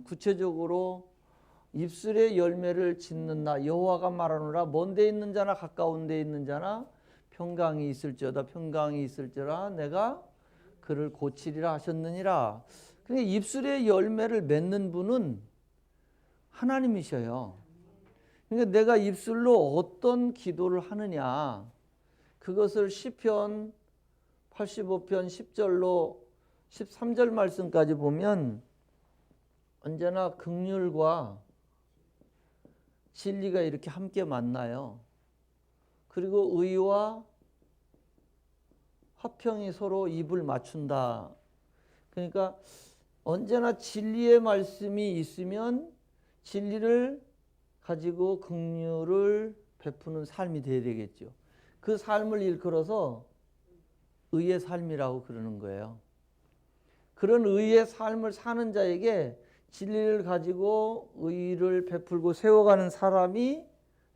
구체적으로 입술의 열매를 짓는다. 여호와가 말하노라 먼 데 있는 자나 가까운 데 있는 자나 평강이 있을지어다 평강이 있을지라 내가 그를 고치리라 하셨느니라. 그러니까 입술의 열매를 맺는 분은 하나님이셔요. 그러니까 내가 입술로 어떤 기도를 하느냐 그것을 시편 85편 10절로 13절 말씀까지 보면 언제나 긍휼과 진리가 이렇게 함께 만나요. 그리고 의와 화평이 서로 입을 맞춘다. 그러니까 언제나 진리의 말씀이 있으면 진리를 가지고 긍휼을 베푸는 삶이 되어야 되겠죠. 그 삶을 일컬어서 의의 삶이라고 그러는 거예요. 그런 의의 삶을 사는 자에게 진리를 가지고 의를 베풀고 세워가는 사람이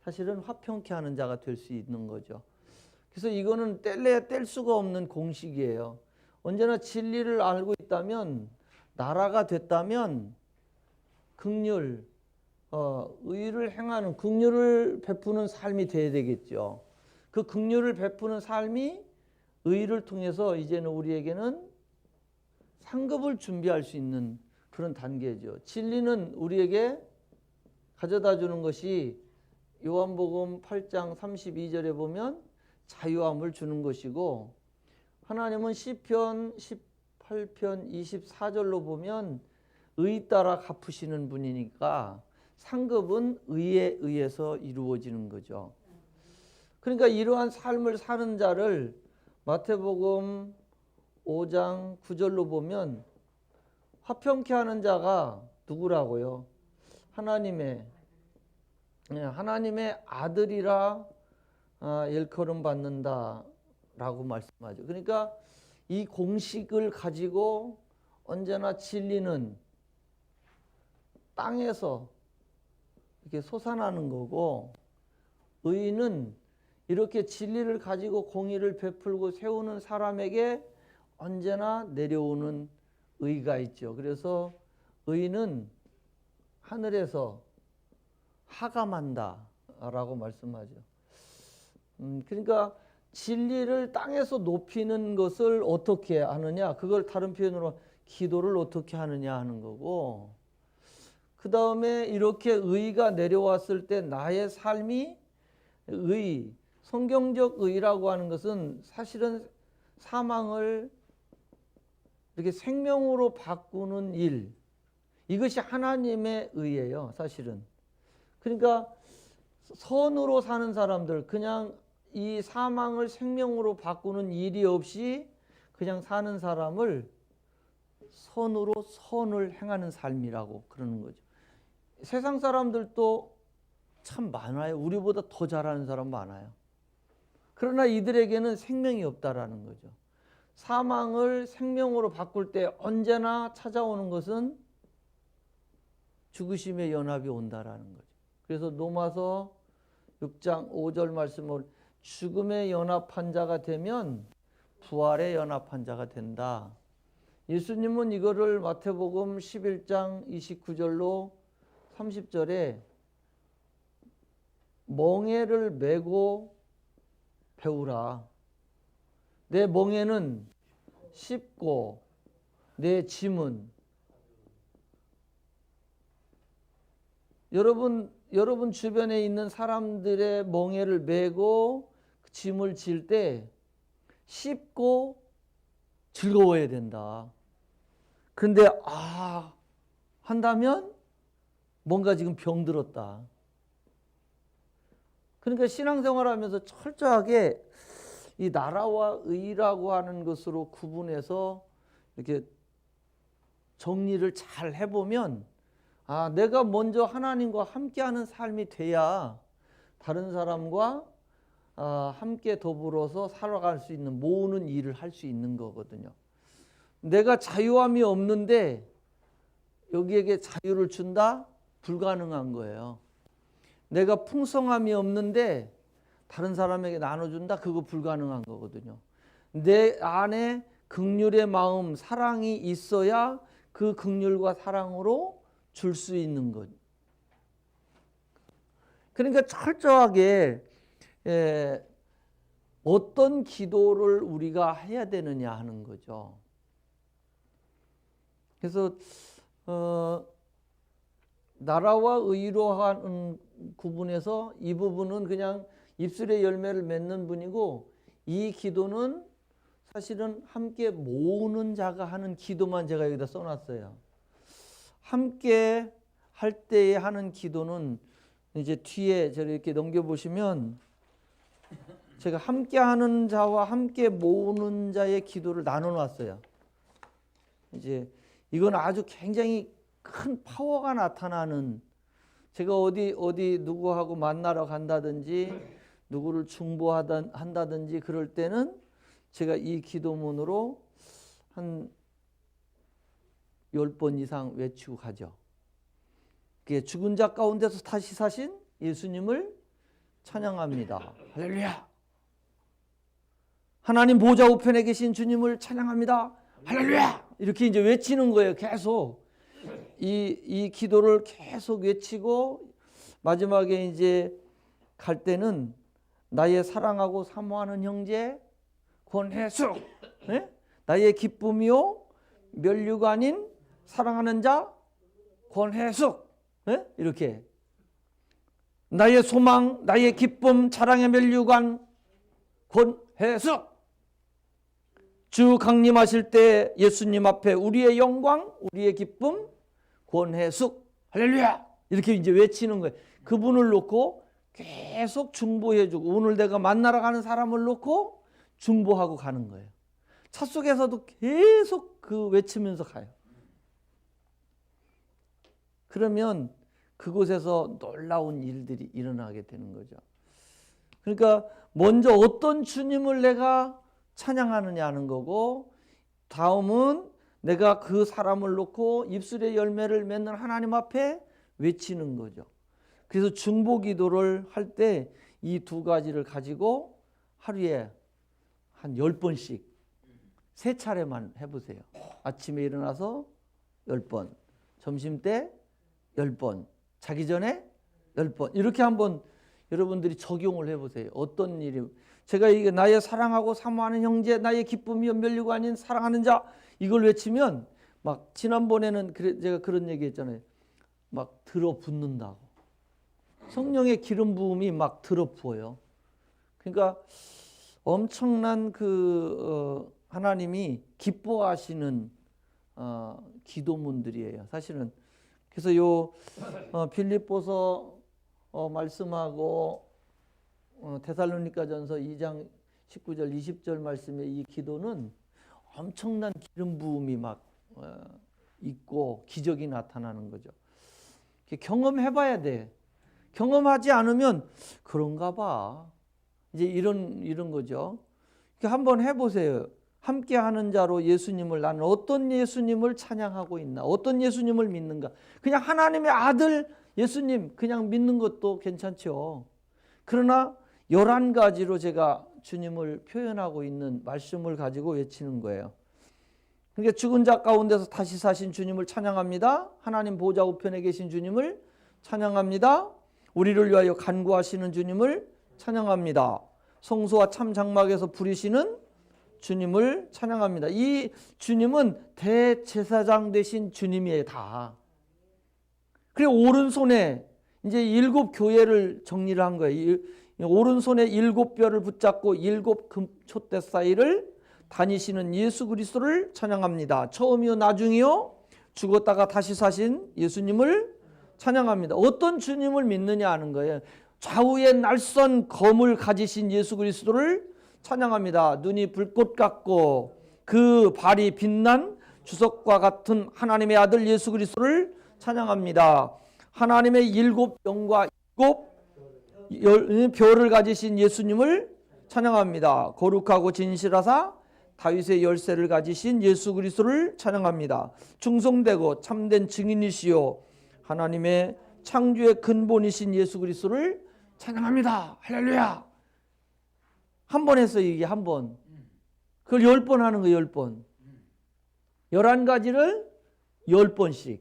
사실은 화평케 하는 자가 될 수 있는 거죠. 그래서 이거는 뗄래야 뗄 수가 없는 공식이에요. 언제나 진리를 알고 있다면 나라가 됐다면 긍휼, 의를 행하는 긍휼을 베푸는 삶이 돼야 되겠죠. 그 긍휼을 베푸는 삶이 의를 통해서 이제는 우리에게는 상급을 준비할 수 있는 그런 단계죠. 진리는 우리에게 가져다 주는 것이 요한복음 8장 32절에 보면 자유함을 주는 것이고 하나님은 시편 18편 24절로 보면 의 따라 갚으시는 분이니까 상급은 의에 의해서 이루어지는 거죠. 그러니까 이러한 삶을 사는 자를 마태복음 5장 9절로 보면 화평케 하는 자가 누구라고요? 하나님의 아들이라 일컬음 받는다라고 말씀하죠. 그러니까 이 공식을 가지고 언제나 진리는 땅에서 이렇게 솟아나는 거고 의는 이렇게 진리를 가지고 공의를 베풀고 세우는 사람에게 언제나 내려오는 의가 있죠. 그래서 의는 하늘에서 하감한다라고 말씀하죠. 그러니까 진리를 땅에서 높이는 것을 어떻게 하느냐, 그걸 다른 표현으로 기도를 어떻게 하느냐 하는 거고, 그 다음에 이렇게 의가 내려왔을 때 나의 삶이 성경적 의라고 하는 것은 사실은 사망을 이렇게 생명으로 바꾸는 일, 이것이 하나님의 의예요, 사실은. 그러니까 선으로 사는 사람들, 그냥 이 사망을 생명으로 바꾸는 일이 없이 그냥 사는 사람을 선으로 선을 행하는 삶이라고 그러는 거죠. 세상 사람들도 참 많아요. 우리보다 더 잘하는 사람 많아요. 그러나 이들에게는 생명이 없다라는 거죠. 사망을 생명으로 바꿀 때 언제나 찾아오는 것은 죽으심의 연합이 온다라는 거죠. 그래서 로마서 6장 5절 말씀을 죽음의 연합한 자가 되면 부활의 연합한 자가 된다. 예수님은 이거를 마태복음 11장 29절로 30절에 멍에를 메고 배우라. 내 멍에는 쉽고 내 짐은, 여러분 주변에 있는 사람들의 멍에를 메고 짐을 질 때 쉽고 즐거워야 된다. 근데 한다면 뭔가 지금 병들었다. 그러니까 신앙생활하면서 철저하게 이 나라와 의라고 하는 것으로 구분해서 이렇게 정리를 잘 해보면 내가 먼저 하나님과 함께하는 삶이 돼야 다른 사람과 함께 더불어서 살아갈 수 있는 모으는 일을 할 수 있는 거거든요. 내가 자유함이 없는데 여기에게 자유를 준다? 불가능한 거예요. 내가 풍성함이 없는데 다른 사람에게 나눠준다? 그거 불가능한 거거든요. 내 안에 긍휼의 마음, 사랑이 있어야 그 긍휼과 사랑으로 줄 수 있는 것. 그러니까 철저하게 어떤 기도를 우리가 해야 되느냐 하는 거죠. 그래서 나라와 의로 하는 구분에서 이 부분은 그냥 입술의 열매를 맺는 분이고, 이 기도는 사실은 함께 모으는 자가 하는 기도만 제가 여기다 써놨어요. 함께 할 때에 하는 기도는 이제 뒤에 저렇게 넘겨보시면 제가 함께 하는 자와 함께 모으는 자의 기도를 나눠놨어요. 이제 이건 아주 굉장히 큰 파워가 나타나는, 제가 어디 누구하고 만나러 간다든지 누구를 중보한다든지 그럴 때는 제가 이 기도문으로 한 10번 이상 외치고 가죠. 그게 죽은 자 가운데서 다시 사신 예수님을 찬양합니다. 할렐루야. 하나님 보좌 우편에 계신 주님을 찬양합니다. 할렐루야. 이렇게 이제 외치는 거예요. 계속 이 기도를 계속 외치고, 마지막에 이제 갈 때는 나의 사랑하고 사모하는 형제 권혜숙, 네? 나의 기쁨이요 멸류가 아닌 사랑하는 자 권혜숙, 네? 이렇게 나의 소망, 나의 기쁨, 자랑의 멸류관 권혜숙. 주 강림하실 때 예수님 앞에 우리의 영광, 우리의 기쁨 권혜숙, 할렐루야. 이렇게 이제 외치는 거예요. 그분을 놓고 계속 중보해주고, 오늘 내가 만나러 가는 사람을 놓고 중보하고 가는 거예요. 차 속에서도 계속 그 외치면서 가요. 그러면 그곳에서 놀라운 일들이 일어나게 되는 거죠. 그러니까 먼저 어떤 주님을 내가 찬양하느냐 하는 거고, 다음은 내가 그 사람을 놓고 입술의 열매를 맺는 하나님 앞에 외치는 거죠. 그래서 중보 기도를 할 때 이 두 가지를 가지고 하루에 한 10번씩 3차례만 해보세요. 아침에 일어나서 10번, 점심때 10번, 자기 전에 10번, 이렇게 한번 여러분들이 적용을 해보세요. 어떤 일이, 제가 이게 나의 사랑하고 사모하는 형제, 나의 기쁨이 멸류가 아닌 사랑하는 자, 이걸 외치면 막, 지난번에는 제가 그런 얘기 했잖아요. 막 들어붙는다고. 성령의 기름 부음이 막 들어부어요. 그러니까 엄청난 하나님이 기뻐하시는 기도문들이에요. 사실은. 그래서 빌립보서 말씀하고 데살로니가전서 2장 19절 20절 말씀의 이 기도는 엄청난 기름 부음이 막 있고 기적이 나타나는 거죠. 경험해봐야 돼. 경험하지 않으면 그런가 봐. 이제 이런 거죠. 한번 해보세요. 함께하는 자로 예수님을, 나는 어떤 예수님을 찬양하고 있나, 어떤 예수님을 믿는가. 그냥 하나님의 아들 예수님 그냥 믿는 것도 괜찮죠. 그러나 11가지로 제가 주님을 표현하고 있는 말씀을 가지고 외치는 거예요. 그러니까 죽은 자 가운데서 다시 사신 주님을 찬양합니다. 하나님 보좌 우편에 계신 주님을 찬양합니다. 우리를 위하여 간구하시는 주님을 찬양합니다. 성소와 참 장막에서 부리시는 주님을 찬양합니다. 이 주님은 대제사장 되신 주님이에요, 다. 그리고 오른손에 이제 7교회를 정리를 한 거예요. 오른손에 7뼈를 붙잡고 7 금촛대 사이를 다니시는 예수 그리스도를 찬양합니다. 처음이요 나중이요 죽었다가 다시 사신 예수님을 찬양합니다. 어떤 주님을 믿느냐 하는 거예요. 좌우에 날선 검을 가지신 예수 그리스도를 찬양합니다. 눈이 불꽃 같고 그 발이 빛난 주석과 같은 하나님의 아들 예수 그리스도를 찬양합니다. 하나님의 7영과 7 별을 가지신 예수님을 찬양합니다. 거룩하고 진실하사 다윗의 열쇠를 가지신 예수 그리스도를 찬양합니다. 충성되고 참된 증인이시요 하나님의 창조의 근본이신 예수 그리스도를 찬양합니다. 할렐루야. 한 번 했어요. 이게 한 번. 그걸 10번 하는 거예요. 10번. 11가지를 10번씩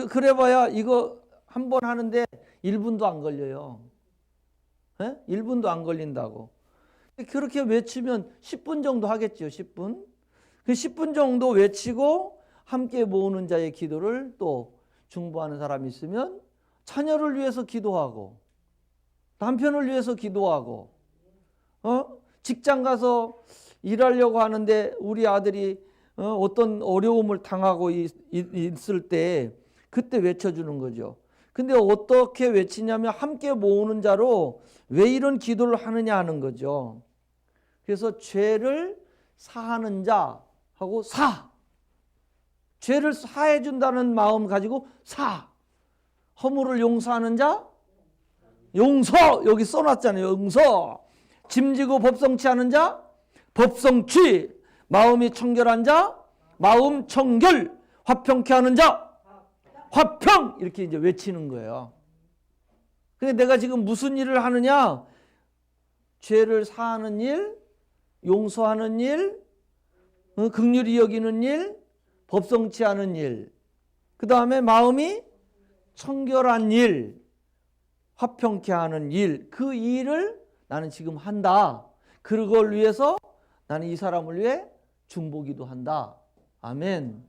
그래봐야 이거 한 번 하는데 1분도 안 걸려요. 1분도 안 걸린다고. 그렇게 외치면 10분 정도 하겠죠. 10분. 그 10분 정도 외치고 함께 모으는 자의 기도를 또 중보하는 사람이 있으면 자녀를 위해서 기도하고 남편을 위해서 기도하고 직장 가서 일하려고 하는데 우리 아들이 어떤 어려움을 당하고 있을 때 그때 외쳐주는 거죠. 근데 어떻게 외치냐면 함께 모으는 자로 왜 이런 기도를 하느냐 하는 거죠. 그래서 죄를 사하는 자하고 죄를 사해 준다는 마음 가지고 허물을 용서하는 자 용서, 여기 써놨잖아요. 용서. 짐지고 법성치 하는 자 법성치. 마음이 청결한 자 마음 청결. 화평케 하는 자 화평. 이렇게 이제 외치는 거예요. 근데 내가 지금 무슨 일을 하느냐? 죄를 사하는 일, 용서하는 일, 긍휼히 여기는 일, 법성치 하는 일, 그 다음에 마음이 청결한 일, 화평케 하는 일, 그 일을 나는 지금 한다. 그걸 위해서 나는 이 사람을 위해 중보기도 한다. 아멘.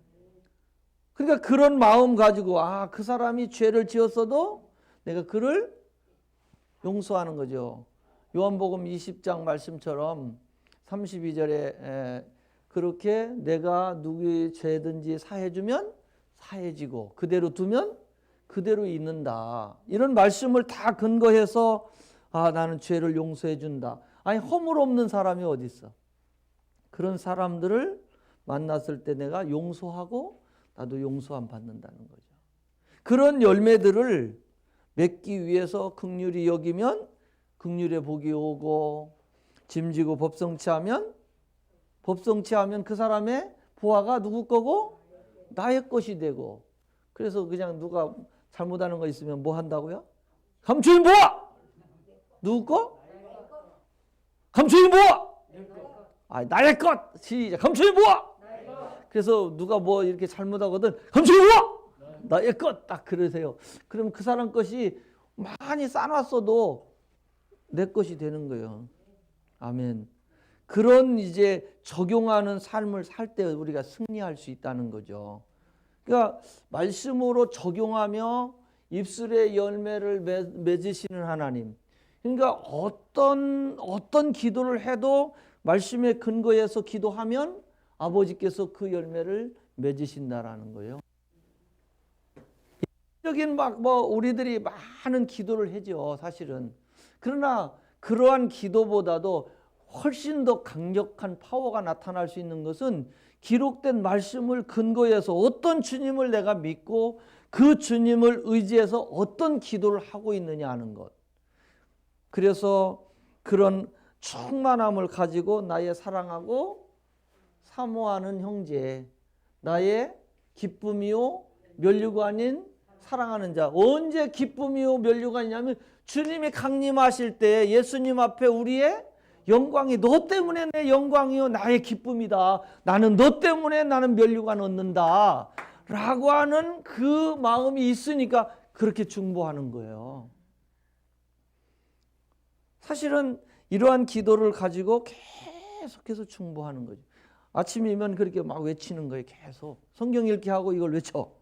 그러니까 그런 마음 가지고 그 사람이 죄를 지었어도 내가 그를 용서하는 거죠. 요한복음 20장 말씀처럼 32절에 그렇게 내가 누구의 죄든지 사해주면 사해지고 그대로 두면 그대로 있는다. 이런 말씀을 다 근거해서 나는 죄를 용서해 준다. 아니 허물 없는 사람이 어디 있어? 그런 사람들을 만났을 때 내가 용서하고 나도 용서함 받는다는 거죠. 그런 열매들을 맺기 위해서 긍휼히 여기면 긍휼의 복이 오고 짐지고 법성치하면 그 사람의 보화가 누구 거고 나의 것이 되고. 그래서 그냥 누가 잘못하는 거 있으면 뭐 한다고요? 감추인 보화! 누구 거? 감추인 보화! 나의 것! 시작! 감추인 보화! 그래서 누가 뭐 이렇게 잘못하거든 감추인 보화! 나의 것! 딱 그러세요. 그럼 그 사람 것이 많이 쌓아놨어도 내 것이 되는 거예요. 아멘. 그런 이제 적용하는 삶을 살 때 우리가 승리할 수 있다는 거죠. 그러니까 말씀으로 적용하며 입술의 열매를 맺으시는 하나님. 그러니까 어떤 기도를 해도 말씀에 근거해서 기도하면 아버지께서 그 열매를 맺으신다라는 거예요. 적인 우리들이 많은 기도를 하죠, 사실은. 그러나 그러한 기도보다도 훨씬 더 강력한 파워가 나타날 수 있는 것은 기록된 말씀을 근거해서 어떤 주님을 내가 믿고 그 주님을 의지해서 어떤 기도를 하고 있느냐 하는 것. 그래서 그런 충만함을 가지고 나의 사랑하고 사모하는 형제, 나의 기쁨이요 면류가 아닌 사랑하는 자. 언제 기쁨이요 면류가 있냐면 주님이 강림하실 때 예수님 앞에 우리의 영광이 너 때문에 내 영광이요 나의 기쁨이다. 나는 너 때문에 나는 면류관 얻는다. 라고 하는 그 마음이 있으니까 그렇게 중보하는 거예요. 사실은 이러한 기도를 가지고 계속해서 중보하는 거죠. 아침이면 그렇게 막 외치는 거예요. 계속 성경 읽기 하고 이걸 외쳐.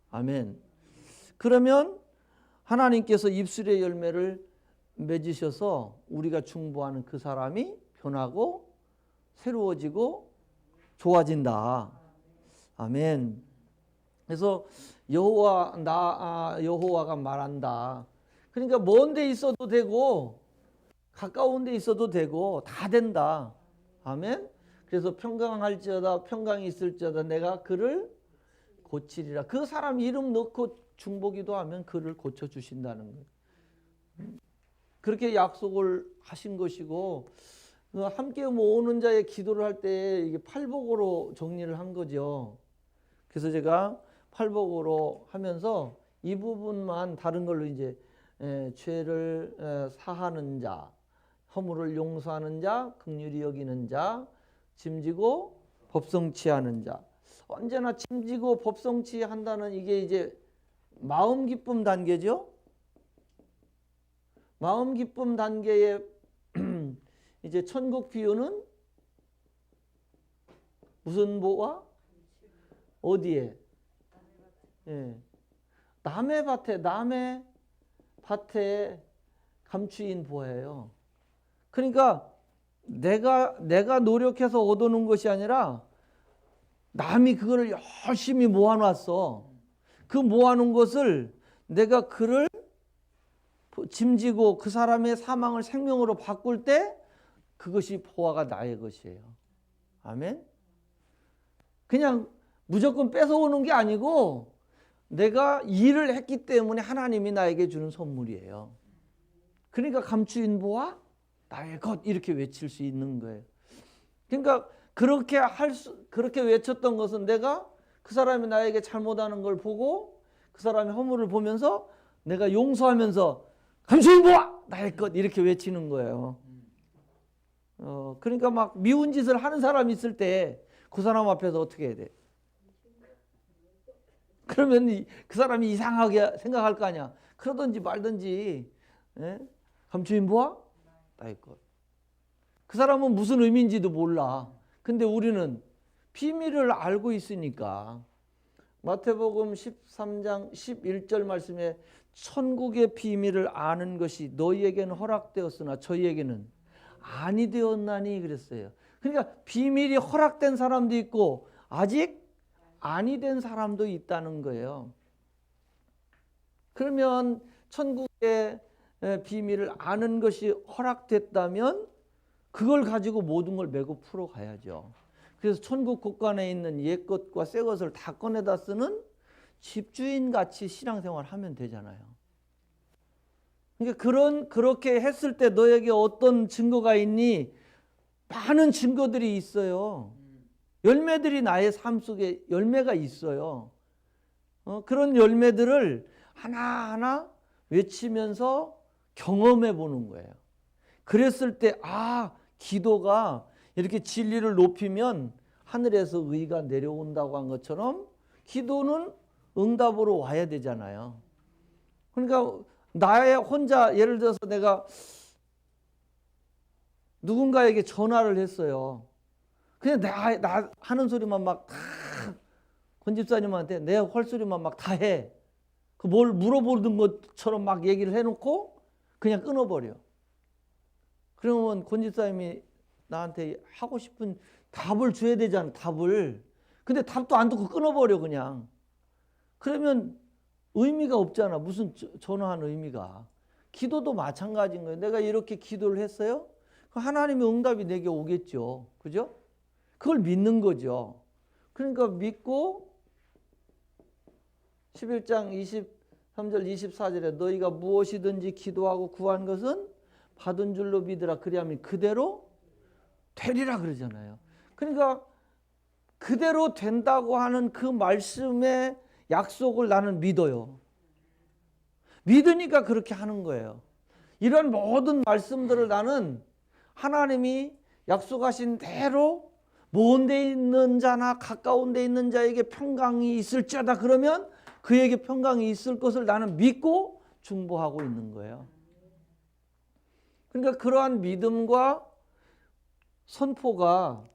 아멘. 그러면 하나님께서 입술의 열매를 맺으셔서 우리가 중보하는 그 사람이 변하고 새로워지고 좋아진다. 아멘. 그래서 여호와가 말한다. 그러니까 먼 데 있어도 되고 가까운 데 있어도 되고 다 된다. 아멘. 그래서 평강할지어다 평강이 있을지어다 내가 그를 고치리라. 그 사람 이름 넣고 중보기도 하면 그를 고쳐주신다는 거예요. 그렇게 약속을 하신 것이고 함께 모으는 자의 기도를 할 때 이게 팔복으로 정리를 한 거죠. 그래서 제가 팔복으로 하면서 이 부분만 다른 걸로 이제 죄를 사하는 자, 허물을 용서하는 자, 긍휼히 여기는 자, 짐지고 법성치 하는 자. 언제나 짐지고 법성치 한다는 이게 이제 마음 기쁨 단계죠. 마음 기쁨 단계의 이제 천국 비유는 무슨 보화? 어디에? 예. 남의 밭에 감추인 보화예요. 그러니까 내가 노력해서 얻어놓은 것이 아니라 남이 그거를 열심히 모아놨어. 그 모아놓은 것을 내가 그를 짐지고 그 사람의 사망을 생명으로 바꿀 때 그것이 보화가 나의 것이에요. 아멘. 그냥 무조건 뺏어오는 게 아니고 내가 일을 했기 때문에 하나님이 나에게 주는 선물이에요. 그러니까 감추인 보화 나의 것 이렇게 외칠 수 있는 거예요. 그러니까 그렇게 외쳤던 것은 내가 그 사람이 나에게 잘못하는 걸 보고 그 사람의 허물을 보면서 내가 용서하면서 감추인 보화 나의 것 이렇게 외치는 거예요. 그러니까 막 미운 짓을 하는 사람이 있을 때 그 사람 앞에서 어떻게 해야 돼? 그러면 그 사람이 이상하게 생각할 거 아니야. 그러든지 말든지. 예? 감추인 보화 나의 것. 그 사람은 무슨 의미인지도 몰라. 근데 우리는 비밀을 알고 있으니까. 마태복음 13장 11절 말씀에 천국의 비밀을 아는 것이 너희에게는 허락되었으나 저희에게는 아니 되었나니 그랬어요. 그러니까 비밀이 허락된 사람도 있고 아직 아니 된 사람도 있다는 거예요. 그러면 천국의 비밀을 아는 것이 허락됐다면 그걸 가지고 모든 걸 메고 풀어가야죠. 그래서 천국 곳간에 있는 옛것과 새것을 다 꺼내다 쓰는 집주인같이 신앙생활 하면 되잖아요. 그러니까 그렇게 했을 때 너에게 어떤 증거가 있니? 많은 증거들이 있어요. 열매들이 나의 삶 속에 열매가 있어요. 그런 열매들을 하나하나 외치면서 경험해 보는 거예요. 그랬을 때 기도가 이렇게 진리를 높이면 하늘에서 의가 내려온다고 한 것처럼 기도는 응답으로 와야 되잖아요. 그러니까 나의 혼자 예를 들어서 내가 누군가에게 전화를 했어요. 그냥 나 하는 소리만 막 다 권 집사님한테 내 헐소리만 막 다 해. 그 뭘 물어보는 것처럼 막 얘기를 해놓고 그냥 끊어버려. 그러면 권 집사님이 나한테 하고 싶은 답을 줘야 되잖아. 답을. 근데 답도 안 듣고 끊어버려 그냥. 그러면 의미가 없잖아. 무슨 전화한 의미가. 기도도 마찬가지인 거예요. 내가 이렇게 기도를 했어요. 하나님의 응답이 내게 오겠죠. 그죠? 그걸 믿는 거죠. 그러니까 믿고 11장 23절 24절에 너희가 무엇이든지 기도하고 구한 것은 받은 줄로 믿으라. 그리하면 그대로 되리라 그러잖아요. 그러니까 그대로 된다고 하는 그 말씀의 약속을 나는 믿어요. 믿으니까 그렇게 하는 거예요. 이런 모든 말씀들을 나는 하나님이 약속하신 대로 먼 데 있는 자나 가까운 데 있는 자에게 평강이 있을지어다 그러면 그에게 평강이 있을 것을 나는 믿고 중보하고 있는 거예요. 그러니까 그러한 믿음과 선포가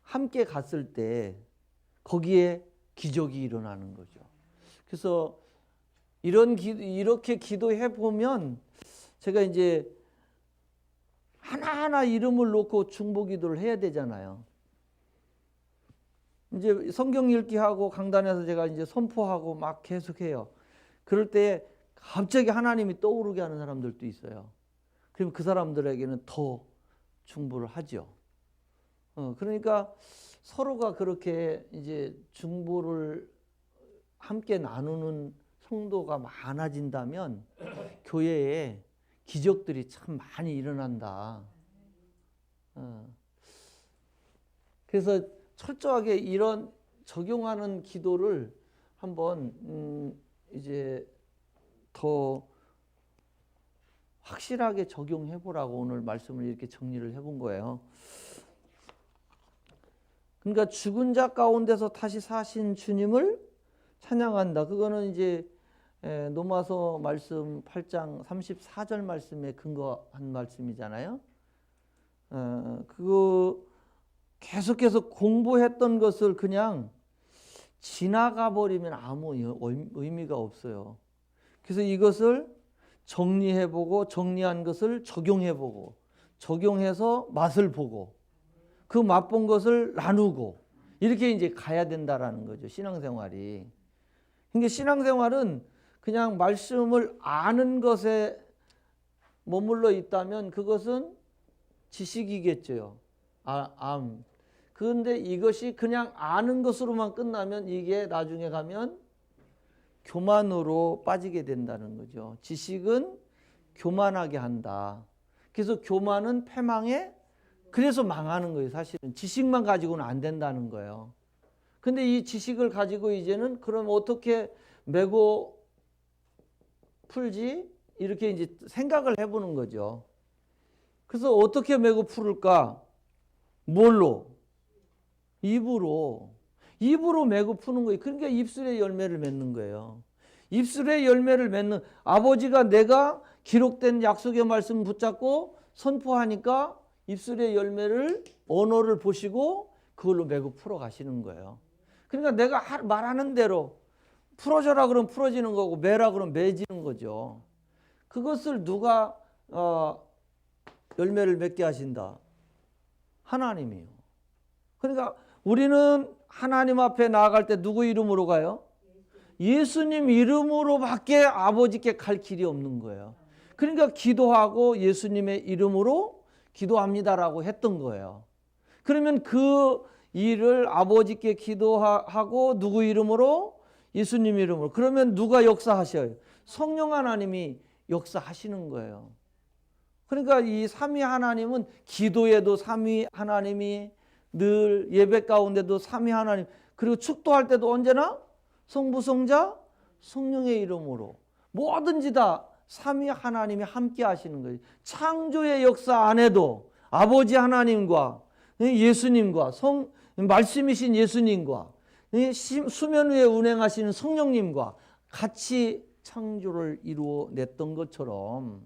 함께 갔을 때 거기에 기적이 일어나는 거죠. 그래서 이렇게 기도해 보면 제가 이제 하나하나 이름을 놓고 중보 기도를 해야 되잖아요. 이제 성경 읽기하고 강단에서 제가 이제 선포하고 막 계속해요. 그럴 때 갑자기 하나님이 떠오르게 하는 사람들도 있어요. 그럼 그 사람들에게는 더 중보를 하죠. 그러니까 서로가 그렇게 이제 중보를 함께 나누는 성도가 많아진다면 교회에 기적들이 참 많이 일어난다. 그래서 철저하게 이런 적용하는 기도를 한번 이제 더 확실하게 적용해 보라고 오늘 말씀을 이렇게 정리를 해본 거예요. 그러니까 죽은 자 가운데서 다시 사신 주님을 찬양한다. 그거는 이제 노마서 말씀 8장 34절 말씀에 근거한 말씀이잖아요. 그거 계속해서 공부했던 것을 그냥 지나가 버리면 아무 의미가 없어요. 그래서 이것을 정리해보고 정리한 것을 적용해보고 적용해서 맛을 보고 그 맛본 것을 나누고 이렇게 이제 가야 된다라는 거죠. 신앙생활이. 그러니까 신앙생활은 그냥 말씀을 아는 것에 머물러 있다면 그것은 지식이겠죠. 그런데 이것이 그냥 아는 것으로만 끝나면 이게 나중에 가면 교만으로 빠지게 된다는 거죠. 지식은 교만하게 한다. 그래서 교만은 패망에 그래서 망하는 거예요. 사실은 지식만 가지고는 안 된다는 거예요. 근데 이 지식을 가지고 이제는 그럼 어떻게 메고 풀지? 이렇게 이제 생각을 해보는 거죠. 그래서 어떻게 메고 풀을까? 뭘로? 입으로. 입으로 메고 푸는 거예요. 그러니까 입술의 열매를 맺는 거예요. 입술의 열매를 맺는 아버지가 내가 기록된 약속의 말씀 붙잡고 선포하니까 입술의 열매를 언어를 보시고 그걸로 메고 풀어 가시는 거예요. 그러니까 내가 말하는 대로 풀어줘라 그러면 풀어지는 거고 매라 그러면 매지는 거죠. 그것을 누가 열매를 맺게 하신다? 하나님이요. 그러니까 우리는 하나님 앞에 나아갈 때 누구 이름으로 가요? 예수님 이름으로밖에 아버지께 갈 길이 없는 거예요. 그러니까 기도하고 예수님의 이름으로 기도합니다라고 했던 거예요. 그러면 그 일을 아버지께 기도하고 누구 이름으로? 예수님 이름으로. 그러면 누가 역사하셔요? 성령 하나님이 역사하시는 거예요. 그러니까 이 삼위 하나님은 기도에도 삼위 하나님이 늘 예배 가운데도 삼위 하나님 그리고 축도할 때도 언제나 성부 성자 성령의 이름으로 뭐든지 다 삼위 하나님이 함께 하시는 거예요. 창조의 역사 안에도 아버지 하나님과 예수님과 말씀이신 예수님과 수면 위에 운행하시는 성령님과 같이 창조를 이루어냈던 것처럼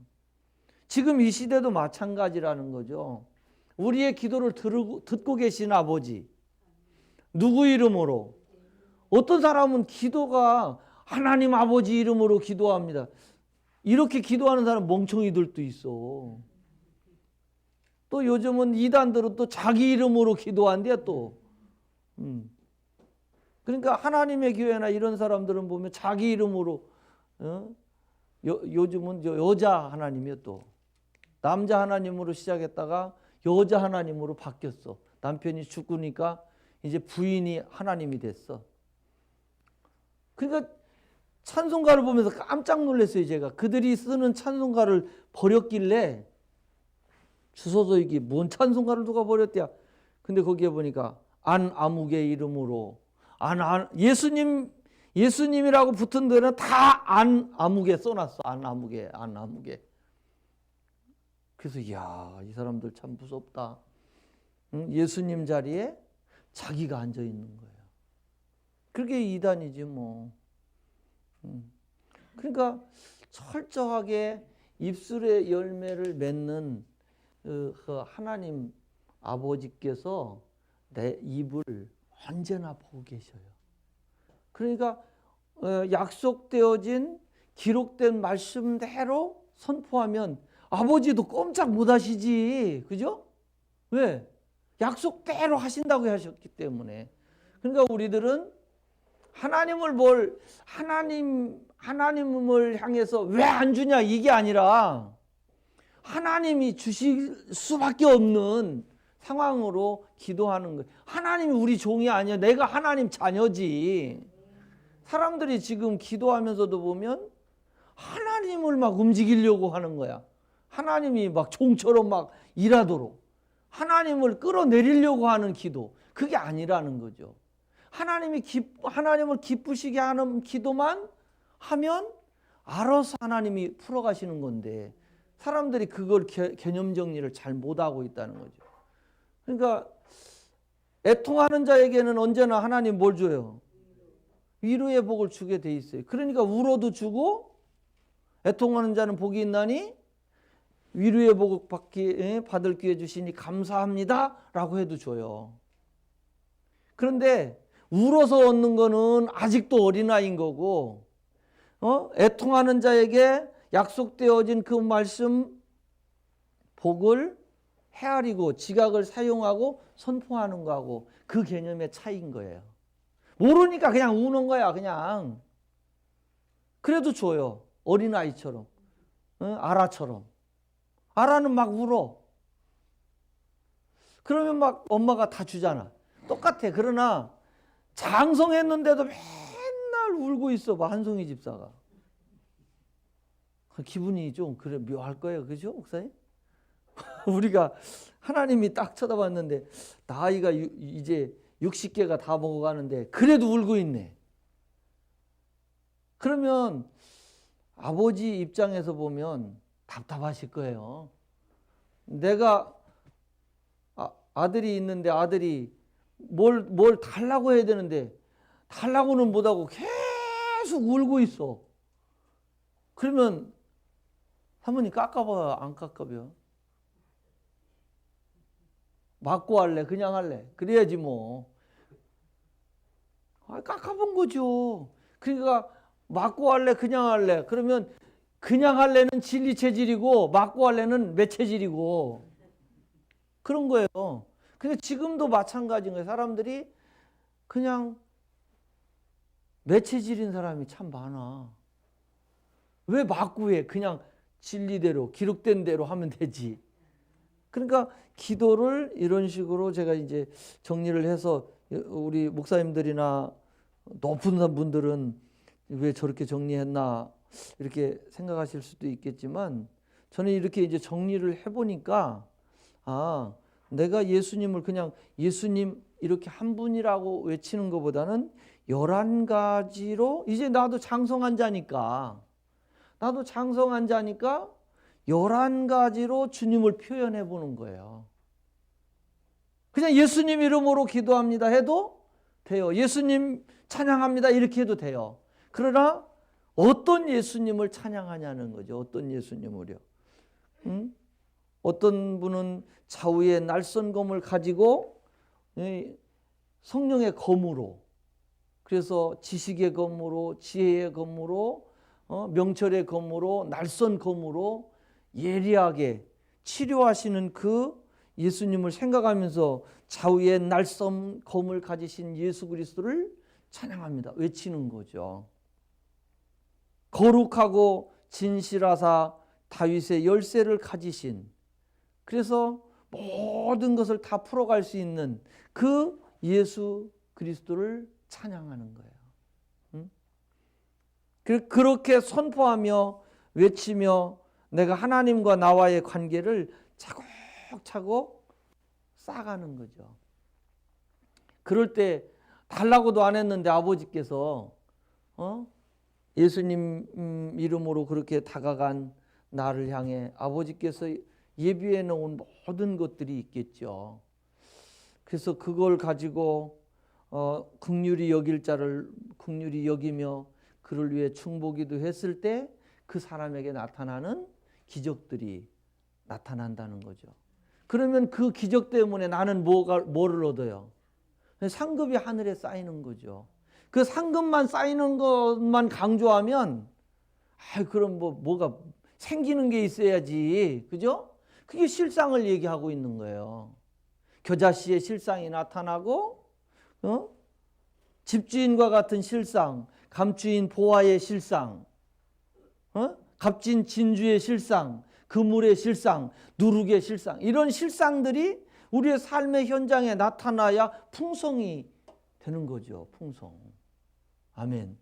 지금 이 시대도 마찬가지라는 거죠. 우리의 기도를 듣고 계신 아버지 누구 이름으로? 어떤 사람은 기도가 하나님 아버지 이름으로 기도합니다. 이렇게 기도하는 사람 멍청이들도 있어. 또 요즘은 이단들은 또 자기 이름으로 기도한대 또. 그러니까 하나님의 교회나 이런 사람들은 보면 자기 이름으로 요즘은 여자 하나님이요 또. 남자 하나님으로 시작했다가 여자 하나님으로 바뀌었어. 남편이 죽으니까 이제 부인이 하나님이 됐어. 그러니까 찬송가를 보면서 깜짝 놀랐어요. 제가 그들이 쓰는 찬송가를 버렸길래 주소서 이게 뭔 찬송가를 누가 버렸대야. 근데 거기에 보니까 안아무개 이름으로 예수님이라고 붙은 데는 다 안아무개 써놨어. 안아무개. 그래서 이야 이 사람들 참 무섭다. 예수님 자리에 자기가 앉아 있는 거예요. 그게 이단이지 뭐. 그러니까 철저하게 입술의 열매를 맺는 그 하나님 아버지께서 내 입을 언제나 보고 계셔요. 그러니까 약속되어진 기록된 말씀대로 선포하면 아버지도 꼼짝 못 하시지. 그죠? 왜? 약속대로 하신다고 하셨기 때문에. 그러니까 우리들은 하나님을 향해서 왜 안 주냐 이게 아니라 하나님이 주실 수밖에 없는 상황으로 기도하는 거예요. 하나님이 우리 종이 아니야. 내가 하나님 자녀지. 사람들이 지금 기도하면서도 보면 하나님을 막 움직이려고 하는 거야. 하나님이 막 종처럼 막 일하도록 하나님을 끌어내리려고 하는 기도. 그게 아니라는 거죠. 하나님을 기쁘시게 하는 기도만 하면 알아서 하나님이 풀어가시는 건데 사람들이 그걸 개념 정리를 잘 못하고 있다는 거죠. 그러니까 애통하는 자에게는 언제나 하나님 뭘 줘요? 위로의 복을 주게 돼 있어요. 그러니까 울어도 주고 애통하는 자는 복이 있나니 위로의 복을 받을 기회 주시니 감사합니다 라고 해도 줘요. 그런데 울어서 얻는 거는 아직도 어린아이인 거고 애통하는 자에게 약속되어진 그 말씀 복을 헤아리고 지각을 사용하고 선포하는 거하고 그 개념의 차이인 거예요. 모르니까 그냥 우는 거야. 그냥. 그래도 줘요. 어린아이처럼. 아라처럼. 아라는 막 울어. 그러면 막 엄마가 다 주잖아. 똑같아. 그러나 장성했는데도 맨날 울고 있어 봐. 한송이 집사가. 기분이 좀 그래 묘할 거예요. 그죠 목사님? 우리가 하나님이 딱 쳐다봤는데 나이가 이제 60개가 다 먹어가는데 그래도 울고 있네. 그러면 아버지 입장에서 보면 답답하실 거예요. 내가 아들이 있는데 아들이 뭘 달라고 해야 되는데 달라고는 못하고 계속 울고 있어. 그러면 사모님 깎아봐요? 안 깎아봐요? 맞고 할래? 그냥 할래? 그래야지 뭐. 깎아본 거죠. 그러니까 맞고 할래? 그냥 할래? 그러면 그냥 할래는 진리 체질이고 맞고 할래는 매 체질이고 그런 거예요. 근데 지금도 마찬가지인 거예요. 사람들이 그냥 매 체질인 사람이 참 많아. 왜 맞고 해? 그냥 진리대로 기록된 대로 하면 되지. 그러니까 기도를 이런 식으로 제가 이제 정리를 해서 우리 목사님들이나 높은 분들은 왜 저렇게 정리했나 이렇게 생각하실 수도 있겠지만 저는 이렇게 이제 정리를 해보니까 내가 예수님을 그냥 예수님 이렇게 한 분이라고 외치는 것보다는 11가지로 이제 나도 장성한 자니까 11가지로 주님을 표현해 보는 거예요. 그냥 예수님 이름으로 기도합니다 해도 돼요. 예수님 찬양합니다 이렇게 해도 돼요. 그러나 어떤 예수님을 찬양하냐는 거죠. 어떤 예수님을요. 어떤 분은 좌우의 날선 검을 가지고 성령의 검으로 그래서 지식의 검으로 지혜의 검으로 명철의 검으로 날선 검으로 예리하게 치료하시는 그 예수님을 생각하면서 좌우의 날선 검을 가지신 예수 그리스도를 찬양합니다. 외치는 거죠. 거룩하고 진실하사 다윗의 열쇠를 가지신 그래서 모든 것을 다 풀어갈 수 있는 그 예수 그리스도를 찬양하는 거예요. 그렇게 선포하며 외치며 내가 하나님과 나와의 관계를 차곡차곡 쌓아가는 거죠. 그럴 때 달라고도 안 했는데 아버지께서 예수님 이름으로 그렇게 다가간 나를 향해 아버지께서 예비해 놓은 모든 것들이 있겠죠. 그래서 그걸 가지고 긍휼히 여길 자를 긍휼히 여기며 그를 위해 충보기도 했을 때 그 사람에게 나타나는 기적들이 나타난다는 거죠. 그러면 그 기적 때문에 나는 뭐를 얻어요? 상급이 하늘에 쌓이는 거죠. 그 상급만 쌓이는 것만 강조하면 그럼 뭐가 생기는 게 있어야지. 그죠? 그게 실상을 얘기하고 있는 거예요. 겨자씨의 실상이 나타나고 집주인과 같은 실상, 감주인 보화의 실상, 값진 진주의 실상, 그물의 실상, 누룩의 실상 이런 실상들이 우리의 삶의 현장에 나타나야 풍성이 되는 거죠. 풍성. 아멘.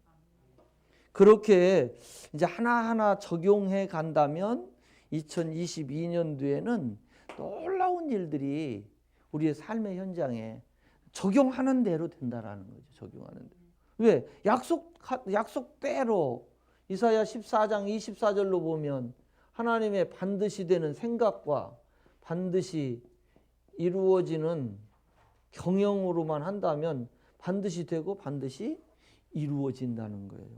그렇게 이제 하나하나 적용해 간다면 2022년도에는 놀라운 일들이 우리의 삶의 현장에 적용하는 대로 된다라는 거죠. 적용하는 대로. 왜? 약속대로 이사야 14장 24절로 보면 하나님의 반드시 되는 생각과 반드시 이루어지는 경영으로만 한다면 반드시 되고 반드시 이루어진다는 거예요.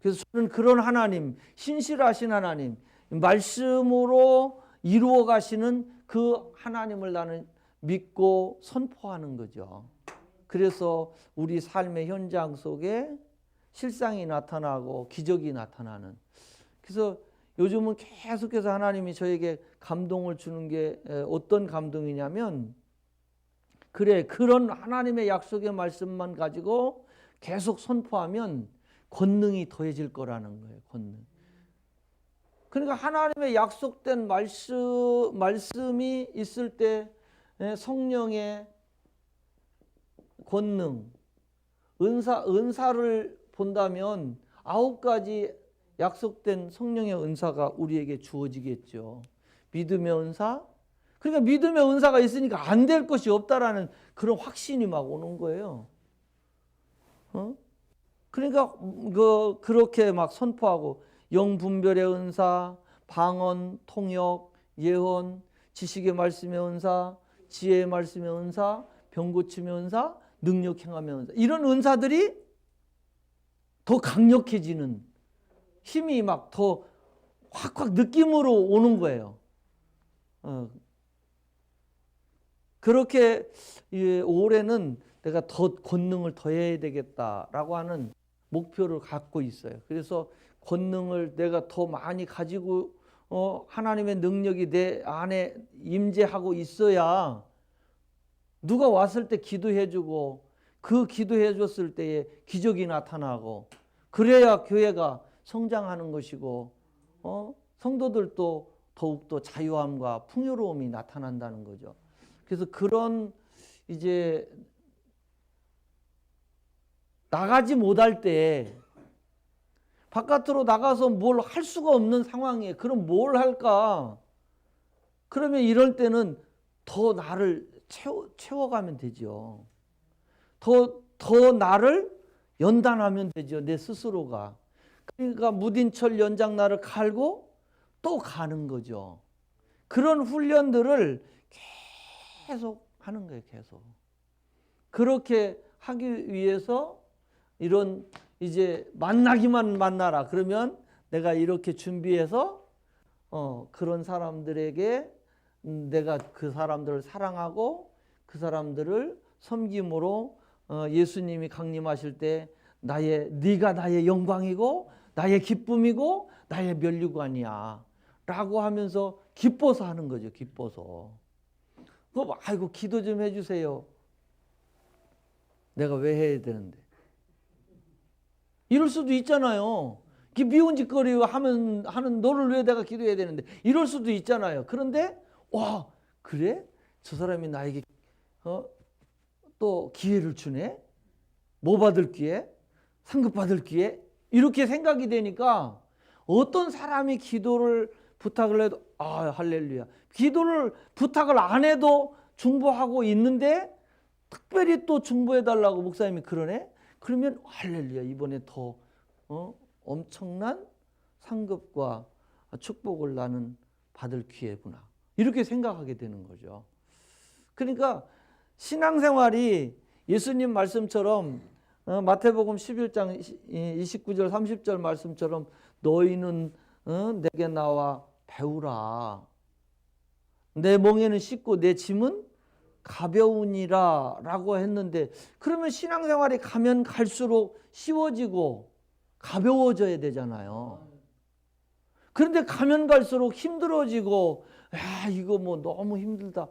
그래서 저는 그런 하나님, 신실하신 하나님, 말씀으로 이루어 가시는 그 하나님을 나는 믿고 선포하는 거죠. 그래서 우리 삶의 현장 속에 실상이 나타나고 기적이 나타나는. 그래서 요즘은 계속해서 하나님이 저에게 감동을 주는 게 어떤 감동이냐면, 그래, 그런 하나님의 약속의 말씀만 가지고 계속 선포하면 권능이 더해질 거라는 거예요. 권능. 그러니까 하나님의 약속된 말씀이 있을 때 성령의 권능, 은사를 본다면 9가지 약속된 성령의 은사가 우리에게 주어지겠죠. 믿음의 은사. 그러니까 믿음의 은사가 있으니까 안 될 것이 없다라는 그런 확신이 막 오는 거예요. 그러니까 그렇게 막 선포하고, 영분별의 은사, 방언, 통역, 예언, 지식의 말씀의 은사, 지혜의 말씀의 은사, 병고침의 은사, 능력 행함의 은사, 이런 은사들이 더 강력해지는 힘이 막 더 확확 느낌으로 오는 거예요. 그렇게 올해는 내가 더 권능을 더해야 되겠다라고 하는 목표를 갖고 있어요. 그래서 권능을 내가 더 많이 가지고 하나님의 능력이 내 안에 임재하고 있어야 누가 왔을 때 기도해주고, 그 기도해줬을 때에 기적이 나타나고, 그래야 교회가 성장하는 것이고, 성도들도 더욱더 자유함과 풍요로움이 나타난다는 거죠. 그래서 그런 이제 나가지 못할 때, 바깥으로 나가서 뭘 할 수가 없는 상황이에요. 그럼 뭘 할까? 그러면 이럴 때는 더 나를 채워가면 되죠. 더 나를 연단하면 되죠. 내 스스로가. 그러니까 무딘철 연장나를 갈고 또 가는 거죠. 그런 훈련들을 계속 하는 거예요. 계속. 그렇게 하기 위해서 이런 이제 만나기만 만나라. 그러면 내가 이렇게 준비해서 그런 사람들에게 내가 그 사람들을 사랑하고 그 사람들을 섬김으로 예수님이 강림하실 때 네가 나의 영광이고 나의 기쁨이고 나의 면류관이야 라고 하면서 기뻐서 하는 거죠. 기뻐서. 아이고 기도 좀 해주세요. 내가 왜 해야 되는데. 이럴 수도 있잖아요. 미운 짓거리 하는 너를 위해 내가 기도해야 되는데, 이럴 수도 있잖아요. 그런데 와, 그래? 저 사람이 나에게 또 기회를 주네? 뭐 받을 기회? 상급 받을 기회? 이렇게 생각이 되니까 어떤 사람이 기도를 부탁을 해도 할렐루야. 기도를 부탁을 안 해도 중보하고 있는데 특별히 또 중보해달라고 목사님이 그러네? 그러면 할렐루야, 이번에 더 엄청난 상급과 축복을 나는 받을 기회구나. 이렇게 생각하게 되는 거죠. 그러니까 신앙생활이 예수님 말씀처럼 마태복음 11장 29절 30절 말씀처럼 너희는 내게 나와 배우라. 내 멍에는 쉽고 내 짐은 가벼우니라 라고 했는데, 그러면 신앙생활이 가면 갈수록 쉬워지고 가벼워져야 되잖아요. 그런데 가면 갈수록 힘들어지고 이거 뭐 너무 힘들다.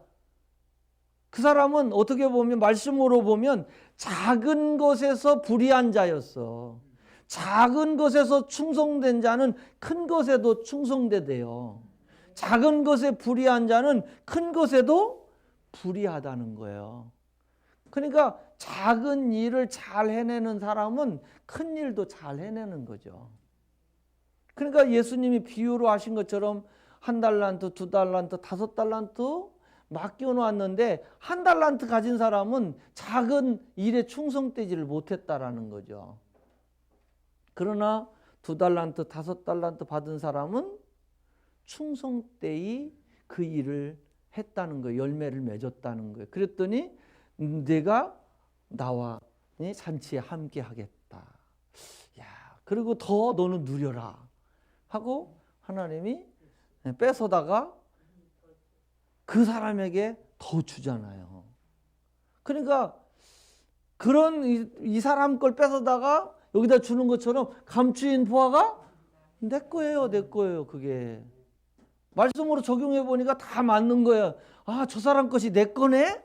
그 사람은 어떻게 보면 말씀으로 보면 작은 것에서 불의한 자였어. 작은 것에서 충성된 자는 큰 것에도 충성되대요. 작은 것에 불의한 자는 큰 것에도 불의하다는 거예요. 그러니까 작은 일을 잘 해내는 사람은 큰 일도 잘 해내는 거죠. 그러니까 예수님이 비유로 하신 것처럼 1달란트, 2달란트, 5달란트 맡겨놓았는데 1달란트 가진 사람은 작은 일에 충성되지를 못했다라는 거죠. 그러나 2달란트, 5달란트 받은 사람은 충성되이 그 일을 했다는 거예요. 열매를 맺었다는 거예요. 그랬더니 내가 나와 잔치에 함께 하겠다. 그리고 더 너는 누려라 하고 하나님이 뺏어다가 그 사람에게 더 주잖아요. 그러니까 그런 이 사람 걸 뺏어다가 여기다 주는 것처럼 감추인 보화가 내 거예요, 내 거예요. 그게 말씀으로 적용해 보니까 다 맞는 거예요. 아, 저 사람 것이 내 거네?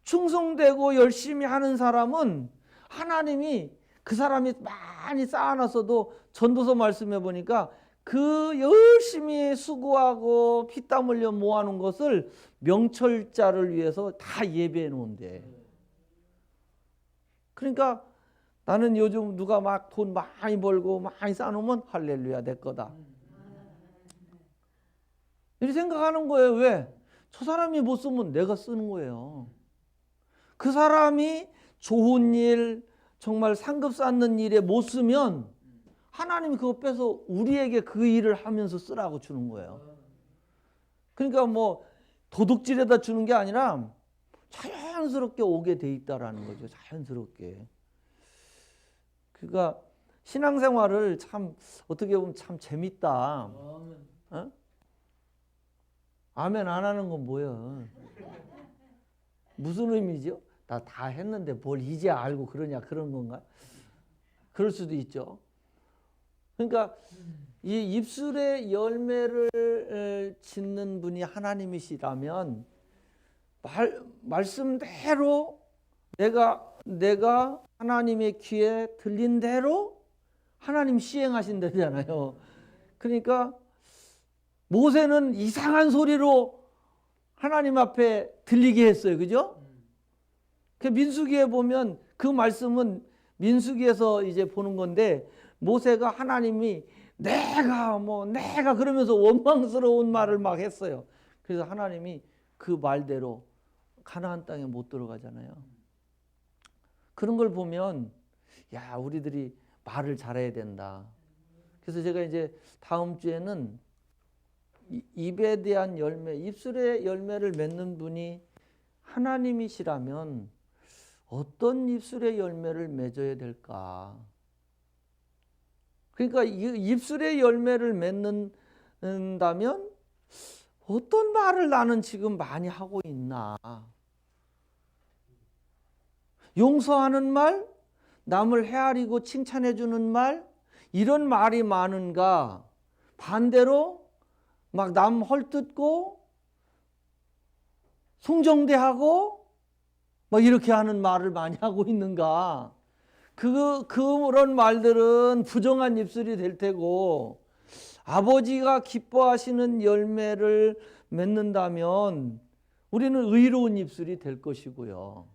충성되고 열심히 하는 사람은 하나님이 그 사람이 많이 쌓아놨어도 전도서 말씀해 보니까 그 열심히 수고하고 피땀 흘려 모아놓은 것을 명철자를 위해서 다 예배해 놓은대. 그러니까 나는 요즘 누가 막 돈 많이 벌고 많이 쌓아놓으면 할렐루야 내 거다. 이렇게 생각하는 거예요. 왜? 저 사람이 못 쓰면 내가 쓰는 거예요. 그 사람이 좋은 일, 정말 상급 쌓는 일에 못 쓰면 하나님이 그거 빼서 우리에게 그 일을 하면서 쓰라고 주는 거예요. 그러니까 뭐 도둑질에다 주는 게 아니라 자연스럽게 오게 돼 있다라는 거죠. 자연스럽게. 그러니까 신앙생활을 참 어떻게 보면 참 재밌다. 어? 아멘 안 하는 건 뭐야? 무슨 의미죠? 나 다 했는데 뭘 이제 알고 그러냐 그런 건가? 그럴 수도 있죠. 그러니까 이 입술의 열매를 짓는 분이 하나님이시라면 말씀대로 내가 하나님의 귀에 들린 대로 하나님 시행하신다잖아요. 그러니까 모세는 이상한 소리로 하나님 앞에 들리게 했어요. 그죠? 그 민수기에 보면 그 말씀은 민수기에서 이제 보는 건데 모세가 하나님이 내가 그러면서 원망스러운 말을 막 했어요. 그래서 하나님이 그 말대로 가나안 땅에 못 들어가잖아요. 그런 걸 보면 야, 우리들이 말을 잘해야 된다. 그래서 제가 이제 다음 주에는 입에 대한 열매, 입술의 열매를 맺는 분이 하나님이시라면 어떤 입술의 열매를 맺어야 될까? 그러니까 입술의 열매를 맺는다면 어떤 말을 나는 지금 많이 하고 있나? 용서하는 말, 남을 헤아리고 칭찬해 주는 말, 이런 말이 많은가? 반대로 막 남 헐뜯고 송정대하고 막 이렇게 하는 말을 많이 하고 있는가? 그런 말들은 부정한 입술이 될 테고, 아버지가 기뻐하시는 열매를 맺는다면 우리는 의로운 입술이 될 것이고요.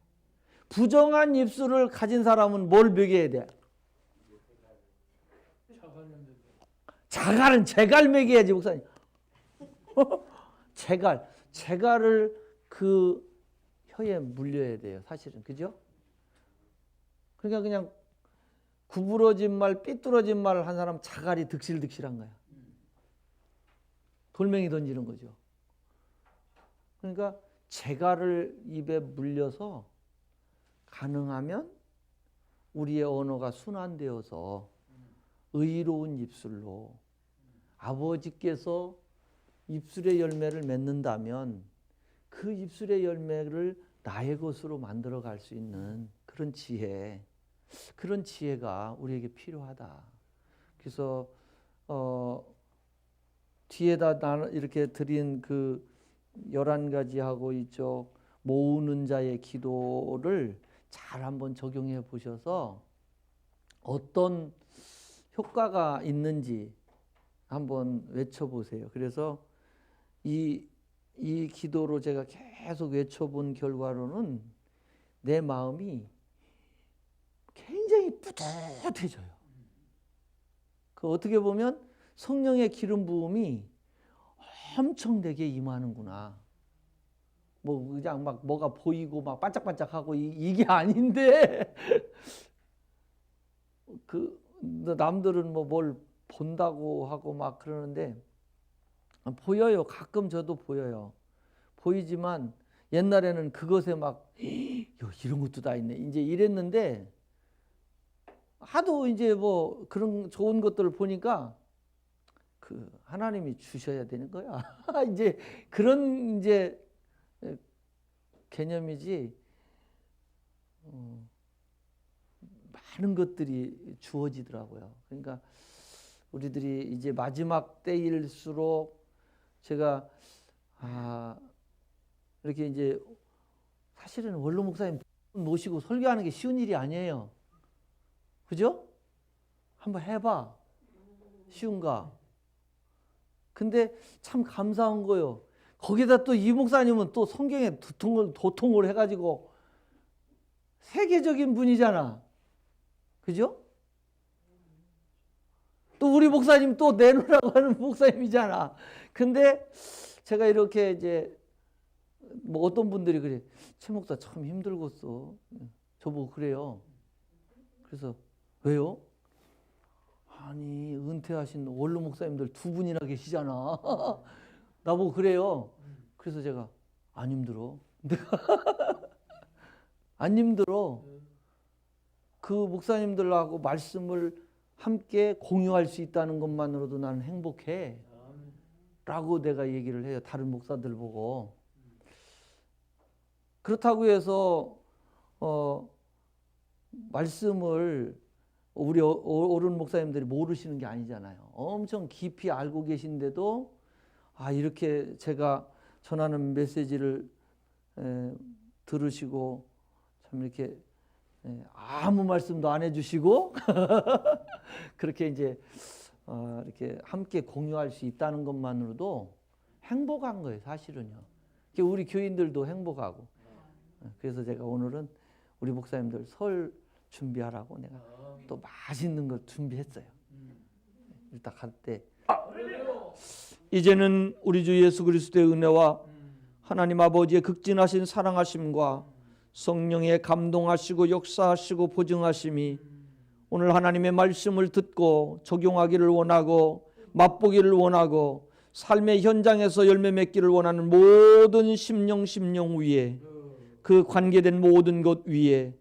부정한 입술을 가진 사람은 뭘 먹여야 돼? 재갈 먹여야지, 목사님. 재갈을 그 혀에 물려야 돼요, 사실은. 그죠? 그러니까 그냥 구부러진 말, 삐뚤어진 말을 한 사람 자갈이 득실득실한 거야. 돌멩이 던지는 거죠. 그러니까 재갈을 입에 물려서 가능하면 우리의 언어가 순환되어서 의로운 입술로 아버지께서 입술의 열매를 맺는다면 그 입술의 열매를 나의 것으로 만들어 갈 수 있는 그런 지혜가 우리에게 필요하다. 그래서 뒤에다 이렇게 드린 그 11가지 하고 이쪽 모으는 자의 기도를 잘 한번 적용해 보셔서 어떤 효과가 있는지 한번 외쳐보세요. 그래서 이 기도로 제가 계속 외쳐본 결과로는 내 마음이 굉장히 뿌듯해져요. 그 어떻게 보면 성령의 기름 부음이 엄청 되게 임하는구나. 뭐 그냥 막 뭐가 보이고 막 반짝반짝하고 이게 아닌데 그 남들은 뭐 뭘 본다고 하고 막 그러는데 보여요. 가끔 저도 보여요. 보이지만 옛날에는 그것에 막 이런 것도 다 있네. 이제 이랬는데 하도 이제 뭐 그런 좋은 것들을 보니까 그 하나님이 주셔야 되는 거야. 이제 그런 이제 개념이지. 많은 것들이 주어지더라고요. 그러니까 우리들이 이제 마지막 때일수록 제가 이렇게 이제 사실은 원로 목사님 모시고 설교하는 게 쉬운 일이 아니에요. 그죠? 한번 해봐. 쉬운가? 근데 참 감사한 거요. 거기다 또 이 목사님은 또 성경에 도통을 해가지고 세계적인 분이잖아. 그죠? 또 우리 목사님 또 내놓으라고 하는 목사님이잖아. 근데 제가 이렇게 이제 뭐 어떤 분들이 그래. 최 목사 참 힘들겠어. 저보고 그래요. 그래서 왜요? 아니 은퇴하신 원로 목사님들 두 분이나 계시잖아. 나보고 그래요. 그래서 제가 안 힘들어. 안 힘들어. 그 목사님들하고 말씀을 함께 공유할 수 있다는 것만으로도 나는 행복해. 라고 내가 얘기를 해요. 다른 목사들 보고. 그렇다고 해서 말씀을 우리 어른 목사님들이 모르시는 게 아니잖아요. 엄청 깊이 알고 계신데도 이렇게 제가 전하는 메시지를 들으시고 참 이렇게 아무 말씀도 안 해주시고 그렇게 이제 이렇게 함께 공유할 수 있다는 것만으로도 행복한 거예요, 사실은요. 우리 교인들도 행복하고. 그래서 제가 오늘은 우리 목사님들 설 준비하라고 내가 또 맛있는 걸 준비했어요. 일단 갈 때 이제는 우리 주 예수 그리스도의 은혜와 하나님 아버지의 극진하신 사랑하심과 성령의 감동하시고 역사하시고 보증하심이 오늘 하나님의 말씀을 듣고 적용하기를 원하고 맛보기를 원하고 삶의 현장에서 열매 맺기를 원하는 모든 심령 위에 그 관계된 모든 것 위에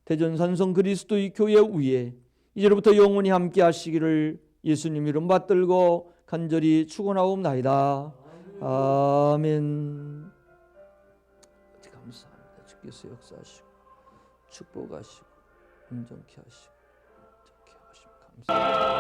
대전산성 그리스도의 교회 위에 이제로부터 영원히 함께 하시기를 예수님 이름 받들고 간절히 축원하옵나이다. 아멘. 감사합니다. 주께서 역사하시고 축복하시고 온전케 하시고 좋게 하시고 감사합니다.